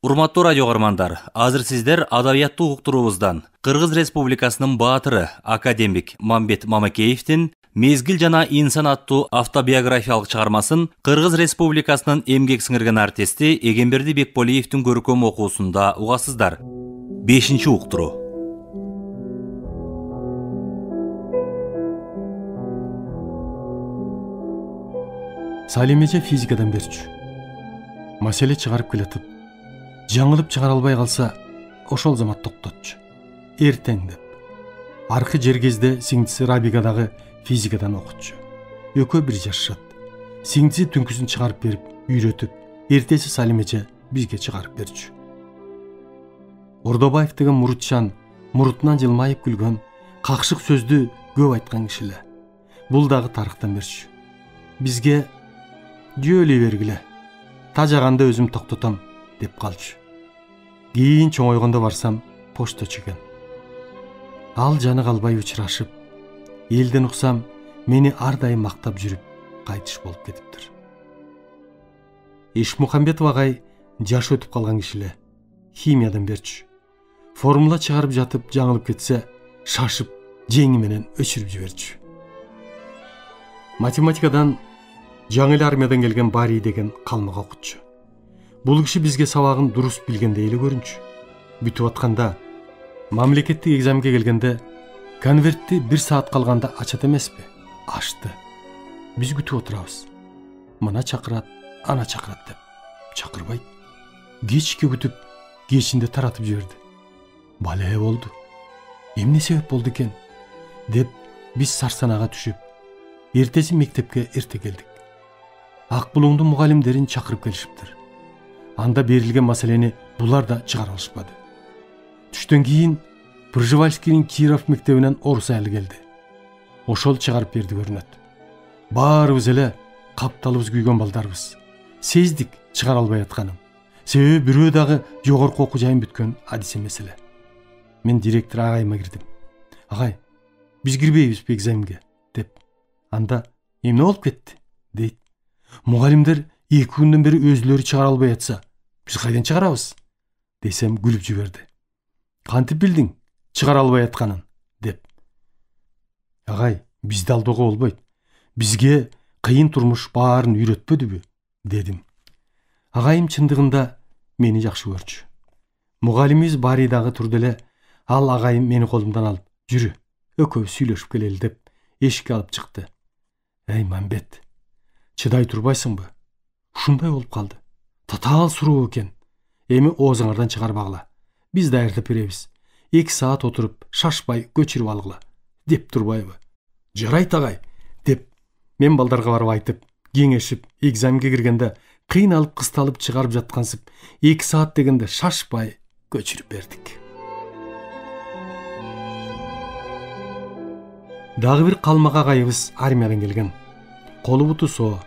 Урматтуу радио каармандар, азыр сиздер адабияттуу уктуруубуздан Кыргыз Республикасынын баатыры академик Мамбет Мамакеевдин Мезгил жана инсан аттуу автобиографиялык чыгармасын Кыргыз Республикасынын эмгек сиңирген артисти Эгемберди Бекболиевдин көркөм окуусунда угасыздар. 5-чи уктуруу. Салимеже физикадан берчү. Маселе чыгарып келатып, жаңылып чыгара албай калса, ошол замат токтотчу. Эртең деп. Аркы жергезде сиңдиси Рабига дагы физикадан окутчу. Экөө бир жашашат. Сиңдиси түнкүсүн чыгарып берип, үйрөтүп, эртеси Салимеже бизге чыгарып берчү. Ордобаев деген мурутчан, мурутунан жылмайып күлгөн, какшык сөздү көп айткан киши эле. Бул дагы тарыхтан берчү. Бизге жөөлөй бергиле. Тажаганда өзүм токтотом деп калчу. Кийин чоңойгондо барсам, пошточу экен. Ал жаны калбай учурашып, элден уксам, мени ар дайым мактап жүрүп, кайтыш болуп кетиптир. Ишмухамбетов агай жашы өтүп калган киши эле. Химиядан берчү. Формула чыгарып жатып жаңылып кетсе, шашып, жеңи менен өчүрүп жиберчү. Математикадан жаңы эле армиядан келген Бари деген калмак окутчу. Бул киши бизге сабагын дурус билгендей эле көрүнчү. Бүтүп атканда, мамлекеттик экзамге келгенде, конвертти 1 саат калганда ачат эмеспи? Ачты. Биз күтүп отурабыз. Мына чакырат, ана чакырат деп. Чакырбайт. Кечке күтүп, кечинде таратып жиберди. Бале болду. Эмне себеп болду экен? Деп биз сарсанага түшүп, эртеси мектепке эрте келдик. Ак булуңдун мугалимдерин чакырып келишиптир. Анда берилген маселени булар да чыгара алышпады. Түштөн кийин Пржевальскийдин Киров мектебинен орус айылы келди. Ошол чыгарып берди көрүнөт. Баарыбыз эле капталыбыз күйгөн балдарбыз. Сездик чыгара албай атканын. Себеби бирөө дагы жогорку окуу жайын бүткөн адис эмес эле. Мен директор агайыма кирдим. Агай, биз кирбейбизби экзаменге деп. Анда эмне болуп кетти дейт. Мугалимдер 2 күндөн бери өзүлөрү чыгара албай атса, биз кайдан чыгарабыз? Десем күлүп жиберди. Кантип билдиң чыгара албай атканын деп. Агай, бизди алдоого болбойт. Бизге кыйын турмуш баарын үйрөтпөдүбү дедим. Агайым чындыгында мени жакшы көрчү. Мугалимибиз Бари дагы турду эле, ал агайым мени колумдан алып, жүрү, экөөбүз сүйлөшүп келели деп эшикке алып чыкты. Эй, Мамбет, чыдай турбайсыңбы? Ушундай болуп калды. Татаал суроо экен. Эми оозуңардан чыгарбагыла. Биз даярдап беребиз. 2 саат отуруп, шашпай көчүрүп алгыла. Деп турбайбы? Жарайт агай, деп мен балдарга барып айтып, кеңешип, экзаменге киргенде кыйналып кысталып чыгарып жаткансып, 2 саат дегенде шашпай көчүрүп бердик. Дагы бир калмак агайыбыз армиядан келген. Колу буту соо,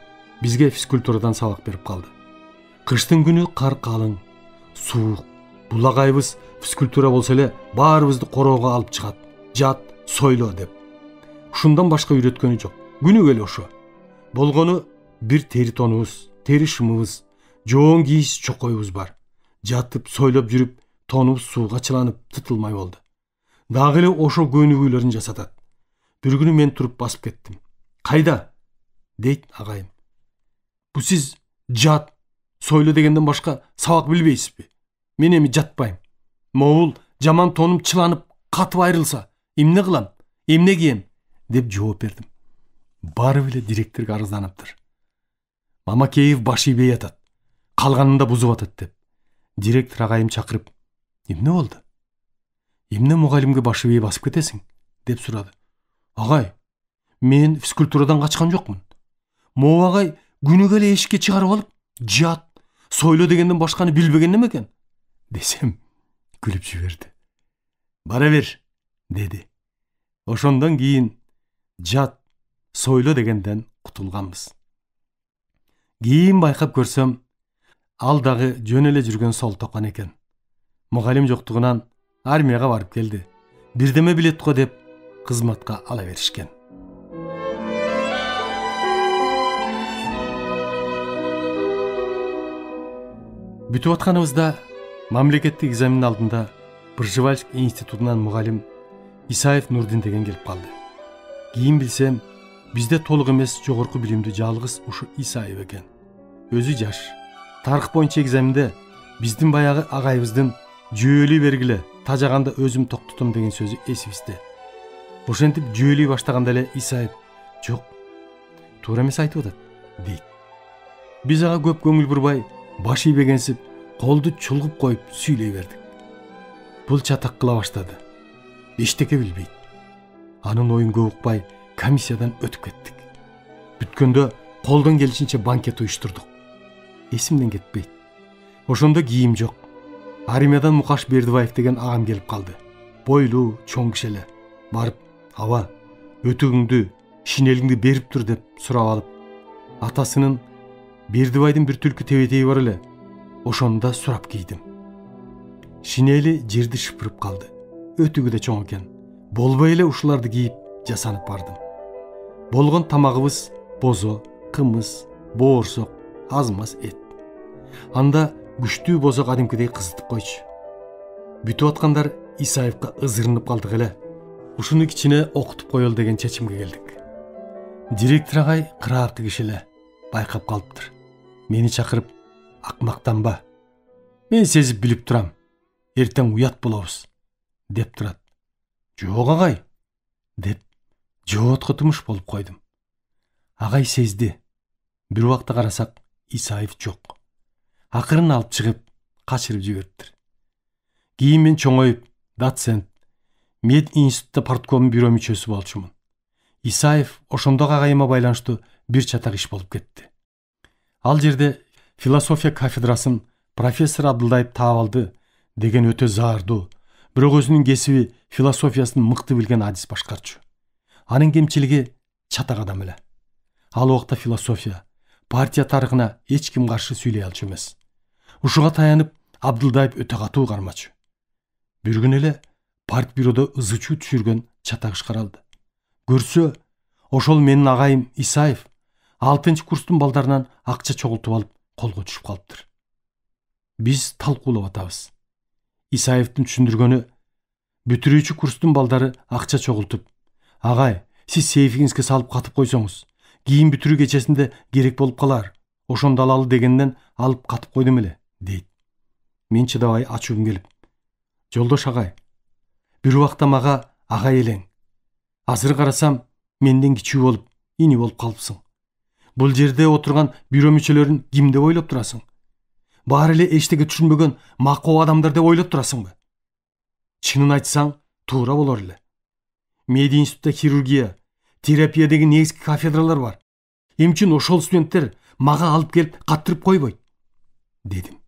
бизге физкультурадан сабак берип калды. Кыштын күнү кар калың, суук. Бул агайыбыз физкультура болсо эле баарыбызды короого алып чыгат. Жат, сойло деп. Ушундан башка үйрөткөнү жок. Күнүгө эле ошо. Болгону бир тери тонубуз, тери шымыбыз, жоон кийиз чокойбуз бар. Жатып, сойлоп жүрүп, тонубуз сууга чыланып, тытылмай болду. Дагы эле ошо көнүгүүлөрүн жасатат. Бир күнү мен туруп басып кеттим. Кайда? Дейт агайым. Бу сиз жат, сойло дегенден башка сабак билбейсизби? Мен эми жатпайм. Могул жаман тонум чыланып, катып айрылса, эмне кылам? Эмне кийем? Деп жооп бердим. Барып эле директорго арызданыптыр. Мамакеев баш ийбей атат. Калганында бузуп атат деп. Директор агайым чакырып, эмне болду? Эмне мугалимге баш ийбей басып кетесиң? Деп сурады. Агай, мен физкультурадан качкан жокмун. Могу агай күнүгө эле эшикке чыгарып алып, жат, сойло дегенден башканы билбеген неме экен? Десем, күлүп жиберди. Бара бер, деди. Ошондон кийин жат, сойло дегенден кутулганбыз. Кийин байкап көрсөм, ал дагы жөн эле жүргөн сол токон экен. Мугалим жоктугунан армияга барып келди. Бирдеме билет го деп кызматка ала беришкен. Бүтүп атканыбызда Мамлекеттик экзаменин алдында Пржевальск институтунан мугалим Исаев Нурдин деген келип калды. Кийин билсем, бизде толук эмес жогорку билимдүү жалгыз ушу Исаев экен. Өзү жаш. Тарых боюнча экзаменде биздин баягы агайыбыздын жөөлүй бергиле, тажаганда өзүм токтотом деген сөзү эсибизде. Ошентип жөөлүй баштаганда эле Исаев жок, туура эмес айтып атат дейт. Биз ага көп көңүл бурбай, баш ийбегенсип, колду чулгуп коюп сүйлөй бердик. Бул чатак кыла баштады. Эчтеке билбейт. Анын оюн көп укпай комиссиядан өтүп кеттик. Бүткөндө колдон келишинче банкет уюштурдук. Эсимден кетпейт. Ошондо кийим жок. Армиядан Мукаш Бердибаев деген агам келип калды. Бойлуу, чоң киши эле. Барып, аба, өтүгүңдү, шинелиңди берип тур деп сурап алып, атасынын Бердибайдын бир түлкү тебетеги бар эле. Ошондо сурап кийдим. Шинели жерди шыпырып калды. Өтүгү да чоң экен. Болбой эле ушуларды кийип жасанып бардым. Болгон тамагыбыз бозо, кымыз, боорсок, аз-маз эт. Анда күчтүү бозо кадимкидей кызытып койчу. Бүтүп аткандар Исаевка ызырынып калдык эле. Ушуну кичине окутуп коелу деген чечимге келдик. Директор агай кыраакы киши эле, байкап калыптыр. Мени чакырып, акмактанба. Мен сезип билип турам. Эртең уят болобуз, деп турат. Жок агай, деп жоотко тумуш болуп койдум. Агай сезди. Бир убакта карасак, Исаев жок. Акырын алып чыгып, качырып жибериптир. Кийин мен чоңоюп, доцент, мед институтта партком бюро мүчөсү болчумун. Исаев ошондогу агайыма байланыштуу бир чатак иш болуп кетти. Ал жерде философия кафедрасын профессор Абдылдаев таап алды деген өтө заардуу, бирок өзүнүн кесиби философиясын мыкты билген адис башкарчу. Анын кемчилиги чатак адам эле. Ал убакта философия, партия тарыхына эч ким каршы сүйлөй алчу эмес. Ушуга таянып Абдылдаев өтө катуу кармачу. Бир күнү эле партбюродо ызычуу түшүргөн чатак иш каралды. Көрсө, ошол менин агайым Исаев 6 курстун балдарынан акча чогултуп алып колго түшүп калыптыр. Биз талкуулап атабыз. Исаевдин түшүндүргөнү, бүтүрүүчү курстун балдары акча чогултуп, агай, сиз сейфиңизге салып катып койсоңуз, кийин бүтүрүү кечесинде керек болуп калар, ошондо алалы дегенден алып катып койдум эле, дейт. Мен чыдабай ачуум келип, жолдош агай, бир убакта мага агай элең. Азыр карасам, менден кичүү болуп, ини болуп калыпсың. Бул жерде отурган бюро мүчөлөрүн ким деп ойлоп турасың? Баары эле эчтеке түшүнбөгөн макоо адамдар деп ойлоп турасыңбы? Чынын айтсаң, туура болор эле. Мед институтта хирургия, терапия деген негизги кафедралар бар. Эмне үчүн ошол студенттер мага алып келип каттырып койбойт? Дедим.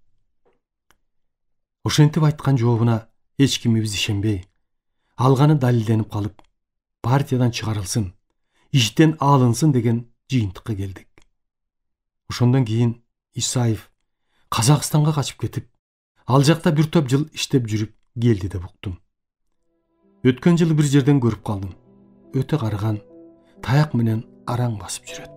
Ошентип айткан жообуна эч кимибиз ишенбей, алганы далилденип калып, партиядан чыгарылсын, иштен алынсын деген жыйынтыкка келдик. Ошондон кийин Исаев Казакстанга качып кетип, ал жакта бир топ жыл иштеп жүрүп келди деп уктум. Өткөн жылы бир жерден көрүп калдым. Өтө карыган, таяк менен араң басып жүрөт.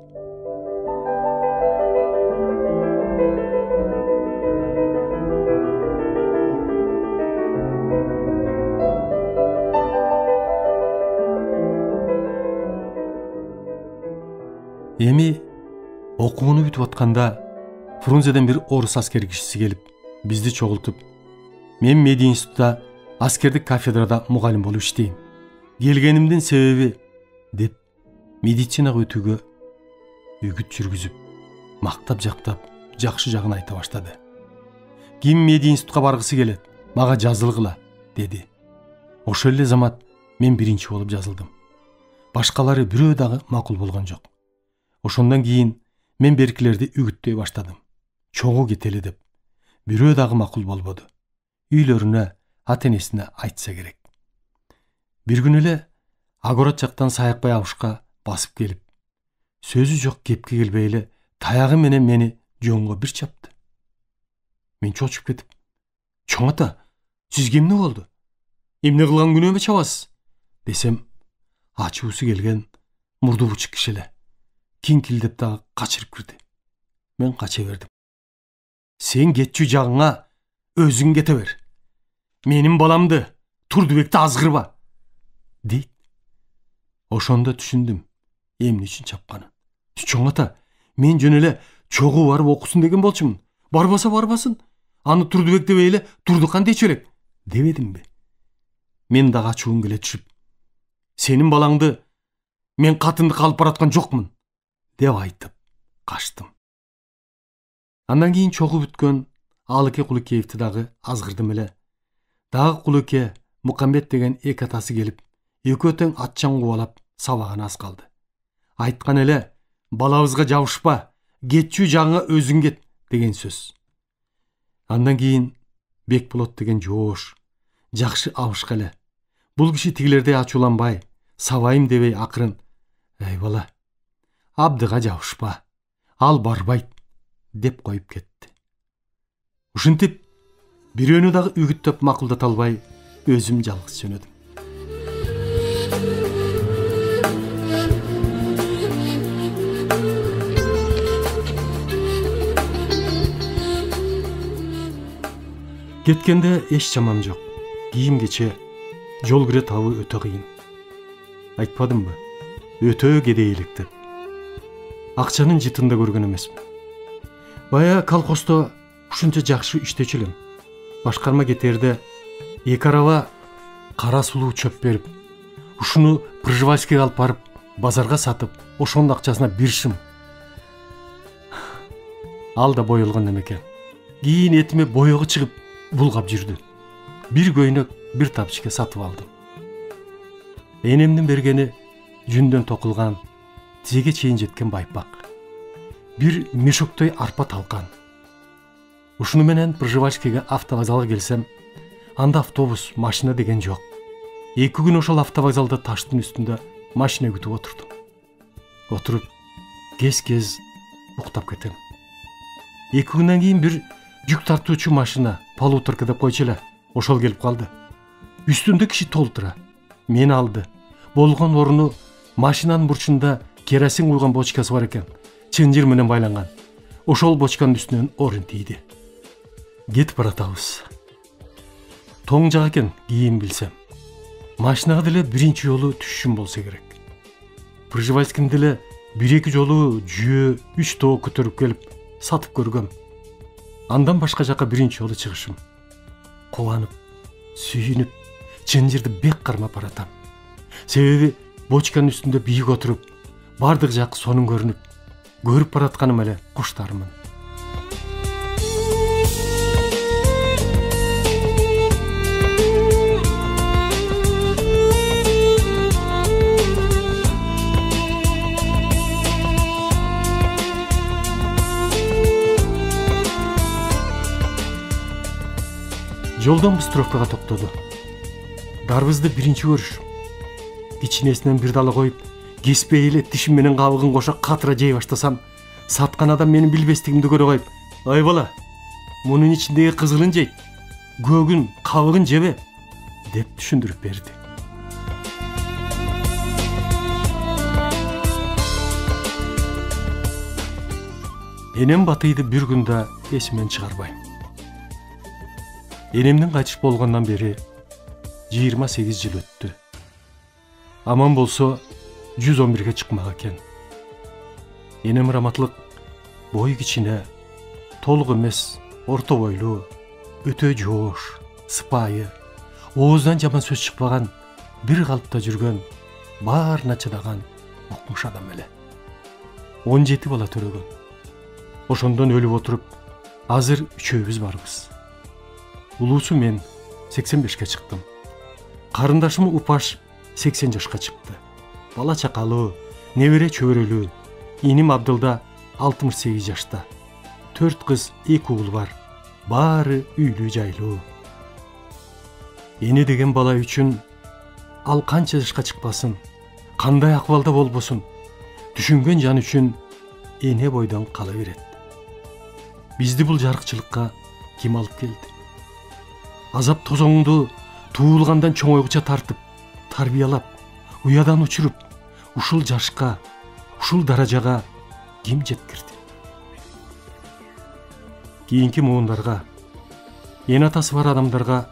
Эми окууну бүтүп атканда Фрунзеден бир орус аскер кишиси келип, бизди чогултуп, мен мед институтта аскердик кафедрада мугалим болуп иштейм. Келгенимдин себеби, деп медицинага өтүүгө үгүт жүргүзүп, мактап жактап, жакшы жагын айта баштады. Ким мед институтка баргысы келет, мага жазылгыла, деди. Ошол эле замат мен биринчи болуп жазылдым. Башкалары бирөө дагы макул болгон жок. Ошондон кийин мен беркилерди үгүттөй баштадым. Чогуу кетели деп. Бирөө дагы макул болбоду. Үйлөрүнө, ата-энесине айтса керек. Бир күнү эле Агорат жактан Саякбай абышка басып келип, сөзү жок кепке келбей эле таягы менен мени жоңго бир чапты. Мен чочуп кетип, "Чоң ата, сизге эмне болду? Эмне кылган күнөөмө чабасыз?" десем, ачуусу келген мурду бучук киши эле. Кинкилдеп дагы качырып кирди. Мен кача бердим. "Сен кетчү жагыңа өзің кете бер. Менің баламды Турдубекті азғырба, дейт. Ошонда түшүндүм эмне үчүн чапканын. Чоң ата, мен жөн эле чогуу барып окусун деген болчумун. Барбаса барбасын. Аны Турдубек дебей эле Турдукан дечү элек, дебедимби? Мен дагы ачуум келе түшүп, сенин балаңды мен катынды калып бараткан жокмун, деп айтып качтым. Андан кийин чогуу бүткөн Алыке Кулукеевди дагы азгырдым эле. Дагы Кулуке, Мукамбет деген эки атасы келип, экөө тең атчан кубалап сабаган аз калды. Айткан эле, балабызга жабышпа, кетчү жаңа өзүң кет деген сөз. Андан кийин Бекболот деген жоош, жакшы абышка эле. Бул киши тигилердей ачууланбай, сабайым дебей акырын, "Эй бала, Абдыга жабышпа, ал барбайт", деп коюп кетти. Ушинтип бирөөнү дагы үгүттөп макулдата албай, өзүм жалгыз жөнөдүм. Кеткенде эч чамам жок. Кийим кече, жол кире табуу өтө кыйын. Айтпадымбы? Өтө кедейлик деп. Акчанын жытында көргөн эмесмин. Бая колхоздо ушунча жакшы иштечү элем. Башкарма кетерде эки араба кара сулуу чөп берип, ушуну пржевальскийге алып барып, базарга сатып, ошонун акчасына бир шым. Ал да боелгон эмекен. Кийин этиме боёгу чыгып, булгап жүрдү. Бир көйнөк, бир тапчыкка сатып алдым. Энемдин бергени жүндөн токулган, тизеге чейин жеткен байпак. Бир мешоктой арпа талкан. Ушуну менен Пржевальскийге автовокзалга келсем, анда автобус, машина деген жок. 2 күн ошол автовокзалда таштын үстүндө машина күтүп отурдум. Отуруп, кез-кез уктап кетем. 2 күндөн кийин бир жүк тартуучу машина, полуторка деп койчу эле, ошол келип калды. Үстүндө киши толтура. Мени алды. Болгон оруну машинанын бурчунда керосин куйган бочкасы бар экен. Чынжыр менен байланган. Ошол бочканын үстүнөн орун тийди. Кетип баратабыз. Тоң жак экен, кийин билсем. Машинага деле биринчи жолу түшүшүм болсо керек. Пржевальскийдин деле 1-2 жолу жүйө 3 тоо көтөрүп келип сатып көргөм. Андан башка жака биринчи жолу чыгышым. Кубанып, сүйүнүп, чынжырды бек кармап баратам. Себеби бочканын үстүндө бийик отуруп, бардык жак сонун көрүнүп, көрүп баратканым эле куштармын. Жолдон Быстровкага токтоду. Дарбызды биринчи көрүш. Кичинесинен бир дала коюп, кеспей эле тишим менен кабыгын коша катыра жей баштасам, саткан адам менин билбестигимди көрө коюп, "Ой бала, мунун ичиндеги кызылын жейт, көгүн, кабыгын жебе", деп түшүндүрүп берди. Энем Батыйды бир күндө эсимден чыгарбайм. Энемдин кайтыш болгондон бери 28 жыл өттү. Аман болсо 111-ге чыкмак экен. Энем раматлык бой кичине, толук эмес, орто бойлуу, өтө жоош, сыпайы, оозунан жаман сөз чыкпаган, бир калыпта жүргөн, баарына чыдаган укмуш адам эле. 17 бала төрөгөн. Ошондон өлүп отуруп, азыр үчөөбүз барбыз. Улуусу мен 85-ке чыктым. Карындашым Упаш 80 жашка чыкты. Бала чакалуу, небере чөбөрөлүү. Иним Абдылда 68 жашта. 4 кыз, 2 уул бар. Баары үйлүү жайлуу. Эне деген бала үчүн ал канча жашка чыкпасын, кандай акыбалда болбосун, түшүнгөн жан үчүн эне бойдон кала берет. Бизди бул жарыкчылыкка ким алып келди? Азап тозоңду туулгандан чоңойгуча тартып, тарбиялап, уядан учуруп, ушул жашка, ушул даражага ким жеткирди? Кийинки муундарга ен атасы бар адамдарға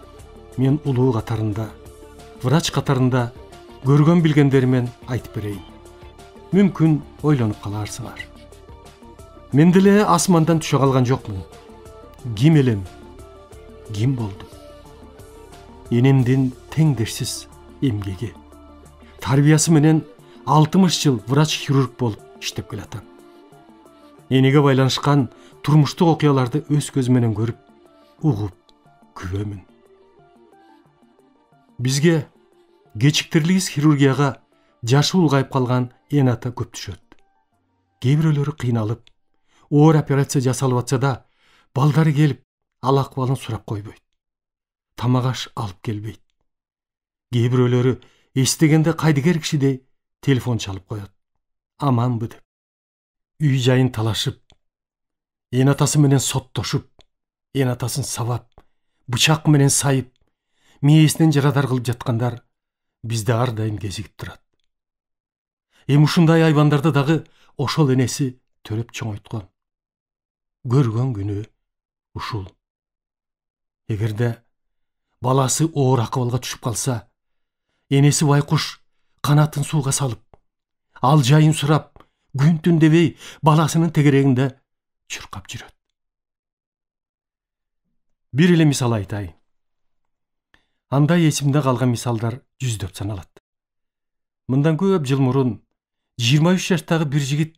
мен улуу катарында, врач катарында көргөн билгендеримен айтып берейин. Мүмкүн ойлонуп каларсыңар. Мен деле асмандан түшө калган жокмун. Ким элем? Ким болдум? Энемдин теңдешсиз эмгеги, тарбиясы менен 60 жыл врач-хирург болуп иштеп келатам. Энеге байланышкан турмуштук окуяларды өз көзүм менен көрүп, угуп, күбөмүн. Бизге кечиктирилгис хирургияга жашы улгайып калган эн ата көп түшөт. Кээ бирөөлөрү кыйналып, оор операция жасалып атса да, балдары келип, ал акыбалын сурап койбойт. Тамак аш алып келбейт. Кээ бирөөлөрү эстегенде кайдыгер кишидей телефон чалып коет. Аманбы деп. Үй жайын талашып, эн атасы менен соттошуп, эн атасын сабап, бычак менен сайып, мээсинен жарадар кылып жаткандар бизде ар дайым кезигип турат. Эми ушундай айбандарды дагы ошол энеси төрөп чоңойткон. Көргөн күнү ушул. Эгерде баласы оор акыбалга түшүп калса, энеси байкуш канатын сууга салып, ал жайын сурап, күн-түн дебей баласынын тегерегинде чуркап жүрөт. Бир эле мисал айтайын. Андай эсимде калган мисалдар жүздөп саналат. Мындан көп жыл мурун 23 жаштагы бир жигит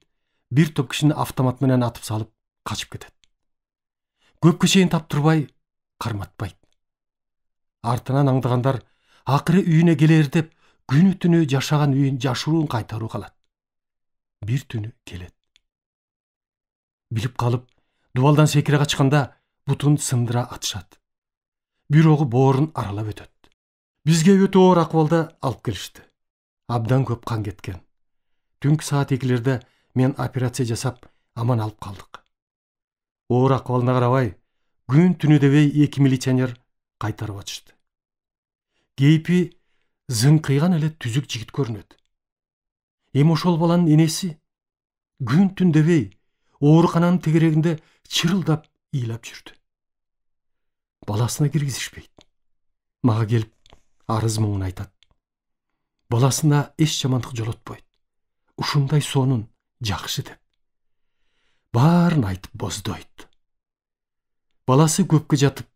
бир топ кишини автомат менен атып салып качып кетет. Көпкө чейин таптырбай, карматпайт. Артынан аңдыгандар акыры үйүнө келер деп күнү-түнү жашаган үйүн жашыруун кайтаруу калат. Бир түнү келет. Билип калып, дубалдан секире качканда бутун сындыра атышат. Бирогу боорун аралап өтөт. Бизге өтө оор акыбалда алып келишти. Абдан көп кан кеткен. Түнкү саат 2-лерде мен операция жасап аман алып калдык. Оор акыбалына карабай, күн-түнү дебей 2 милиционер кайтарып атышты. Кейпи зыңкыйган эле түзүк жигит көрүнөт. Эми ошол баланын энеси күн-түн дебей оорукананын тегерегинде чырылдап ыйлап жүрдү. Баласына киргизишпейт. Мага келип арыз муңун айтат. Баласына эч жамандык жолотпойт. Ушундай сонун жакшы деп. Баарын айтып боздойт. Баласы көпкө жатып,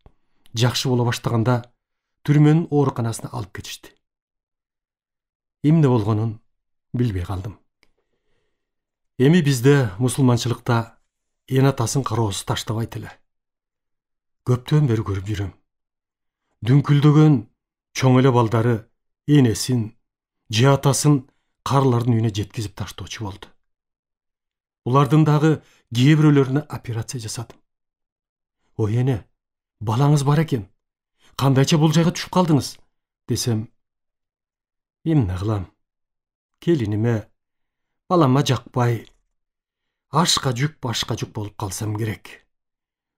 жакшы боло баштаганда түрмөнүн ооруканасына алып кетишти. Эмне болгонун билбей калдым. Эми бизде мусулманчылыкта эн атасын кароосуз таштабайт эле. Көптөн бери көрүп жүрөм. Дүңкүлдөгөн чоң эле балдары энесин, же атасын карлардын үйүнө жеткизип таштоочу болду. Улардын дагы кээ бирөөлөрүнө операция жасадым. Ой эне, балаңыз бар экен. Кандайча бул жайга түшүп калдыңыз? Десем, эмне кылам? Келиниме, балама жакпай, ашка жүк башка жүк болуп калсам керек.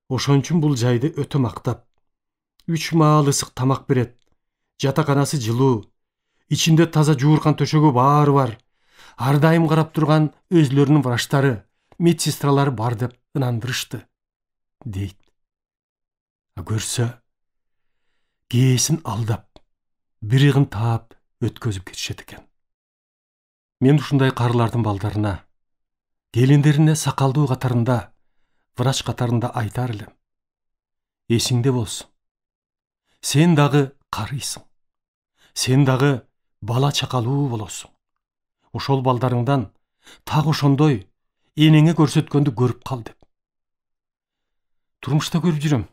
Ошон үчүн бул жайды өтө мактап, 3 маал ысык тамак берет, жатаканасы жылуу, ичинде таза жууркан төшөгү баары бар, ар дайым карап турган өзлөрүнүн врачтары, медсестралары бар деп ынандырышты, дейт. А көрсө, кээсин алдап, бир ыгын таап өткөзүп кетишет экен. Мен ушундай карлардын балдарына, келиндерине сакалдуу катарында, врач катарында айтар элем. Эсиңде болсун. Сен дагы карыйсың. Сен дагы бала чакалуу болосуң. Ошол балдарыңдан так ошондой энеңе көрсөткөндү көрүп кал деп. Турмушта көрүп жүрөм.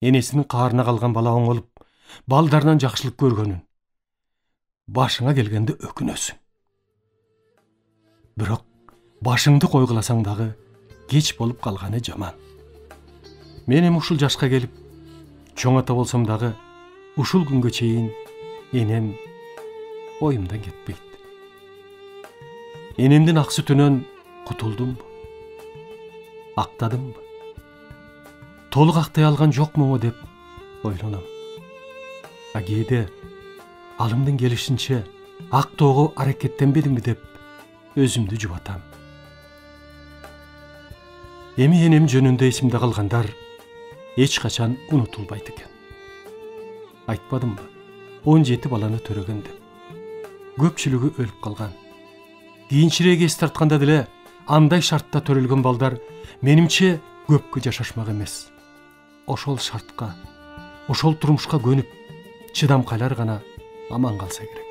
Энесинин каарына калган бала оңолуп, балдарынан жакшылык көргөнүн. Башыңа келгенде өкүнөсүң. Бирок башыңды койгуласаң дагы кеч болуп калганы жаман. Мен эми ушул жашка келип, чоң ата болсом дагы ушул күнгө чейин энем оюмдан кетпейт. Энемдин ак сүтүнөн кутулдумбу? Актадымбы? Толук актай алган жокмунбу деп ойлоном. А кээде алымдын келишинче актоого аракеттенбедимби деп өзүмдү жубатам. Эми энем жөнүндө эсимде калгандар эч качан унутулбайт экен. Айтпадымбы, 17 баланы төрөгөн деп. Көпчүлүгү өлүп калган. Кийинчерээк эс тартканда деле андай шартта төрөлгөн балдар менимче көпкө жашашмак эмес. Ошол шартка, ошол турмушка көнүп, чыдамкайлар гана аман калса керек.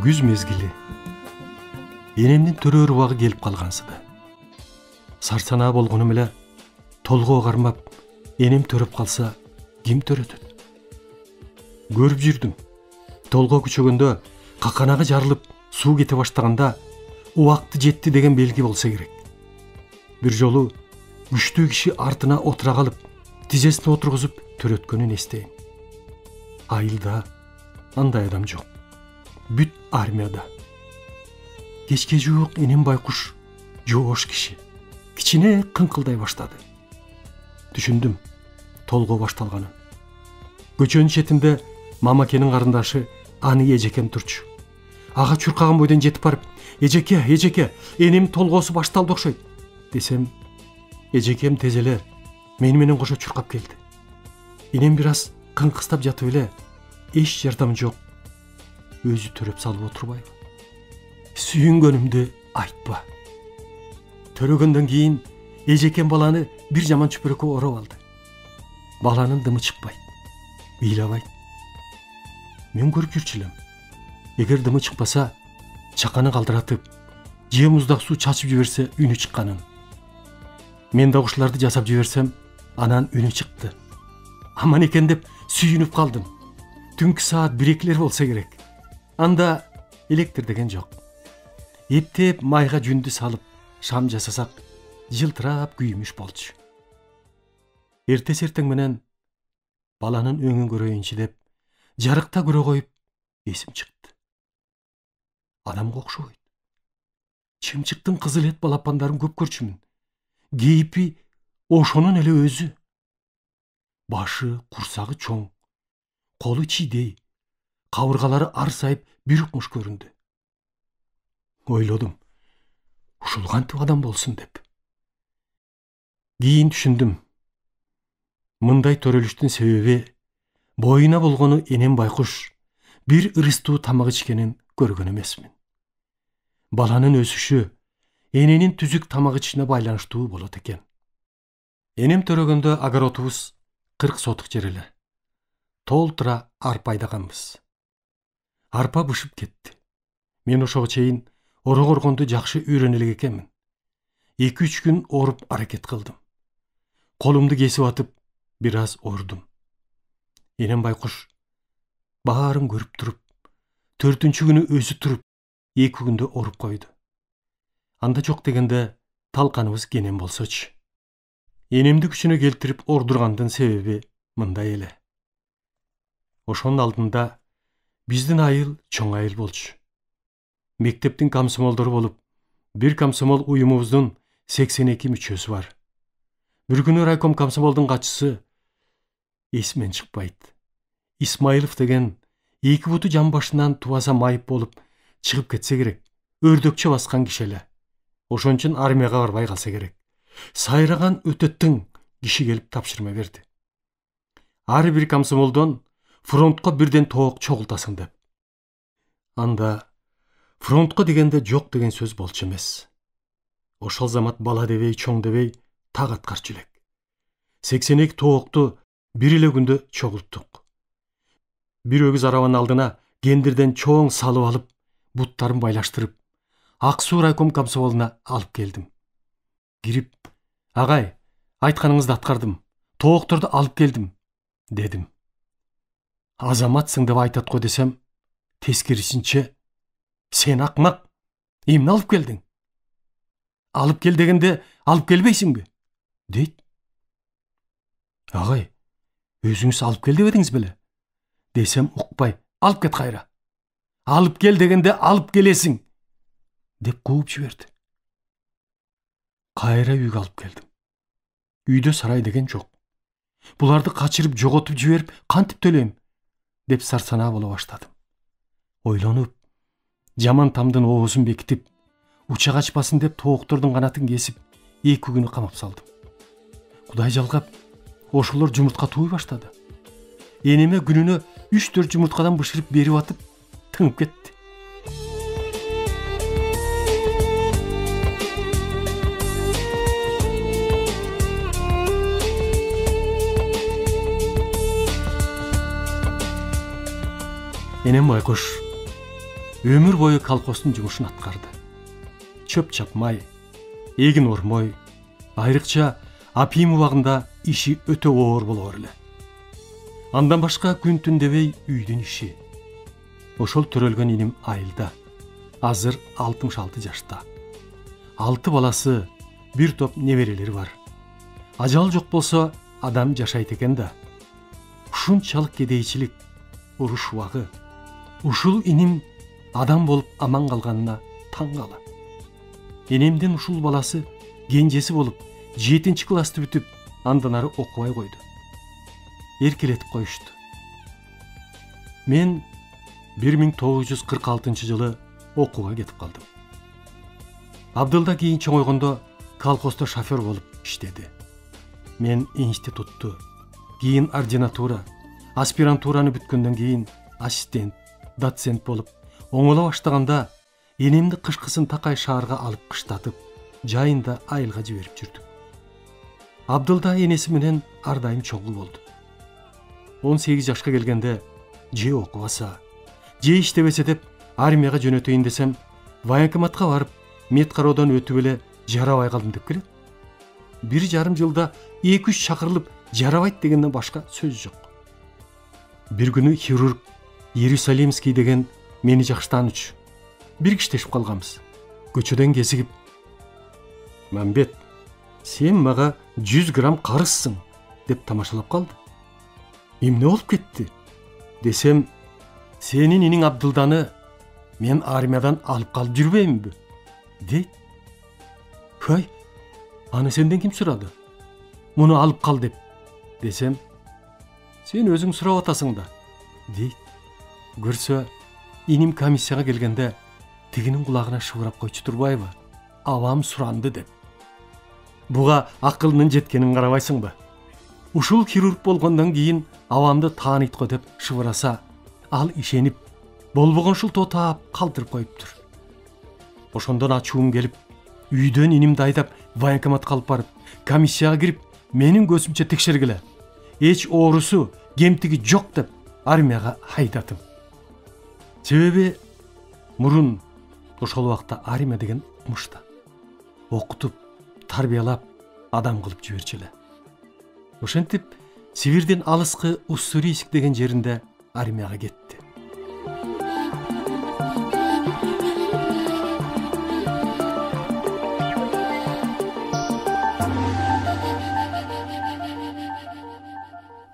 Күз мезгили. Энемдин төрөр убагы келип калгансыды. Сарсанаа болгонум эле толго кармап, энем төрөп калса, ким төрөтөт? Көрүп жүрдүм. Толго күчөгөндө каканагы жарылып, суу кете баштаганда убакты жетти деген белги болсо керек. Бир жолу күчтүү киши артына отура калып, тизесине отургузуп төрөткөнүн эстейм. Айылда андай адам жок. Бүт армияда. Кечке жуук энем байкуш жоош киши. Кичине кыңкылдай баштады. Түшүндүм, толго башталганын. Көчөнүн четинде мамакенин карындашы аны эжекем турчу. Ага чуркаган бойдон жетип барып, эжеке, энем толгосу башталды окшойт десем, эжекем тез эле мени менен кошо чуркап келди. Энем бир аз кыңкыстап жатып эле, эч жардам жок, өзү төрөп салып отурбайбы? Сүйүнгөнүмдү айтпа. Төрөгөндөн кийин эжекем баланы бир жаман чүпөрөккө ороп алды. Баланын дымы чыкпайт, ыйлабайт. Мен көрүп жүрчү элем. Эгер дымы чыкпаса, чаканы калдыратып, же муздак суу чачып жиберсе үнү чыкканын. Мен да ушуларды жасап жиберсем, анан үнү чыкты. Аман экен деп сүйүнүп калдым. Түнкү саат 1-2 болса керек. Анда электр деген жок. Эптеп майга жүндү салып, шам жасасак, жылтырап күйүмүш болчу. Эртеси эртең менен баланын өңүн көрөйүнчү деп, жарыкта көрө коюп, эсим чыкты. Адамга окшобойт. Чымчыктын кызыл эт балапандарын көп көрчүмүн. Кейпи ошонун эле өзү. Башы, курсагы чоң, колу чийдей, кабыргалары арсайып бир укмуш көрүндү. Ойлодум, ушул кантип адам болсун деп. Кийин түшүндүм. Мындай төрөлүштүн себеби боюна болгону энем байкуш бир ырыстуу тамак ичкенин көргөн эмесмин. Баланын өсүшү эненин түзүк тамак ичишине байланыштуу болот экен. Энем төрөгөндө огородубуз 40 сотук жер эле. Толтура арпа айдаганбыз. Арпа бышып кетти. Мен ошого чейин оро коргонду жакшы үйрөнө элек экенмин. 2-3 күн оруп аракет кылдым. Колумду кесип атып, бир аз ордум. Энем байкуш баарын көрүп туруп, 4-күнү күнү өзү туруп, 2 күндө оруп койду. Анда жок дегенде талканыбыз кенен болсочу. Энемди күчүнө келтирип ордургандын себеби мындай эле. Ошонун алдында биздин айыл чоң айыл болчу. Мектептин комсомолдору болуп, бир комсомол уюмубуздун 82 мүчөсү бар. Бир күнү райком комсомолдун катчысы, эсимен чыкпайт, Исмаилов деген 2 буту жан башынан тубаса майып болуп чыгып кетсе керек. Өрдөкчө баскан киши эле. Ошон үчүн армияга барбай калса керек. Сайраган өтөттүң киши келип тапшырма берди. Ар бир комсомолдон фронтко бирден тоок чогултасың деп. Анда фронтко дегенде жок деген сөз болчу эмес. Ошол замат бала дебей, чоң дебей так аткарчу элек. 82 тоокту бир эле күндө чогулттук. Бир өгүз арабанын алдына кендирден чоң салып алып, буттарын байлаштырып, Ак Суу райком комсомолуна алып келдим. Кирип, агай, айтканыңызды аткардым, тоокторду алып келдим, дедим. Азаматсың деп айтат го десем, тескерисинче, сен акмак, эмне алып келдиң? Алып кел дегенде алып келбейсиңби? Дейт. Агай, өзүңүз алып кел дебедиңиз беле? Десем укпай, алып кет кайра. Алып кел дегенде алып келесиң, деп кууп жиберди. Кайра үйгө алып келдим. Үйдө сарай деген жок. Буларды качырып жоготуп жиберип кантип төлөйм? деп сарсанаа боло баштадым. Ойлонуп, жаман тамдын оозун бекитип, уча качпасын деп тооктордун канатын кесип, 2 күнү камап салдым. Кудай жалгап, ошолор жумуртка тууй баштады. Энеме күнүнө 3-4 жумурткадан бышырып берип атып, тыңып кетти. Энем байкуш өмүр бою колхоздун жумушун аткарды. Чөп чапмай, эгин ормой, айрыкча апийим убагында иши өтө оор болор эле. Андан башка күн түн дебей үйдүн иши. Ошол төрөлгөн иним айылда. Азыр 66 жашта. 6 баласы, бир топ неберелери бар. Ажал жок болсо адам жашайт экен да. Ушунчалык кедейчилик, уруш убагы. Ушул иним адам болуп аман калганына таң калам. Энемдин ушул баласы кенжеси болуп 7 классты бүтүп, андан ары окубай койду. Эркелетип коюшту. Мен 1946 жылы окууга кетип калдым. Абдылда кийин чоңойгондо колхоздо шофер болуп иштеди. Мен институтту, кийин ординатура, аспирантураны бүткөндөн кийин ассистент, доцент болуп оңоло баштаганда энемди кышкысын Такай шаарга алып кыштатып, жайында айылга жиберип жүрдүк. Абдылда энеси менен ар дайым чогуу болду. 18 жашка келгенде же окубаса, же иштебесе деп армияга жөнөтөйүн десем, военкоматка барып, мед кароодон өтүп эле жарабай калдым деп келет. 1,5 жылда 2-3 чакырылып жарабайт дегенден башка сөз жок. Бир күнү хирург Иерусалимский деген мени жакшы таанычу. Биргиштешип калганбыз. Көчөдөн кезигип: "Мамбет, сен мага 100 грамм карызсың" деп тамашалап калды. Эмне болуп кетти десем, "Сенин иниң Абдылданы мен армиядан алып калып жүрбөймүнбү?" дейт. "Хой, аны сенден ким сурады? Муну алып кал" деп десем, "Сен өзүң сурап атасың да" дейт. Көрсө, иним комиссияга келгенде тигинин кулагына шыбырап койчу турбайбы? "Авам суранды" деп. Буга акылынын жеткенин карабайсыңбы? Ушул хирург болгондон кийин авамды тааныйт го деп шыбыраса, ал ишенип, болбогон шултоо таап калтырып коюптур. Ошондон ачуум келип, үйдөн инимди айдап военкоматка алып барып, комиссияга кирип, менин көзүмчө текшергиле. Эч оорусу, кемтиги жок деп армияга айдатым. Себеби мурун ошол убакта армия деген укмушта. Окутуп, тарбиялап, адам кылып жиберчү эле. Ошентип, Сибирдин алыскы Уссурийск деген жеринде армияга кетти.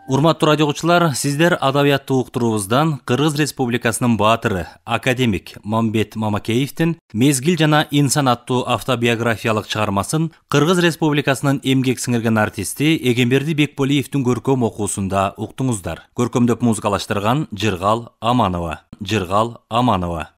Урматтуу радио угуучулар, сиздер адабияттуу уктуруубуздан Кыргыз Республикасынын баатыры, академик Мамбет Мамакеевдин "Мезгил жана инсан" аттуу автобиографиялык чыгармасын Кыргыз Республикасынын эмгек сиңирген артисти Эгемберди Бекболиевдин көркөм окуусунда уктуңуздар. Көркөмдөп музыкалаштырган Жыргал Аманова.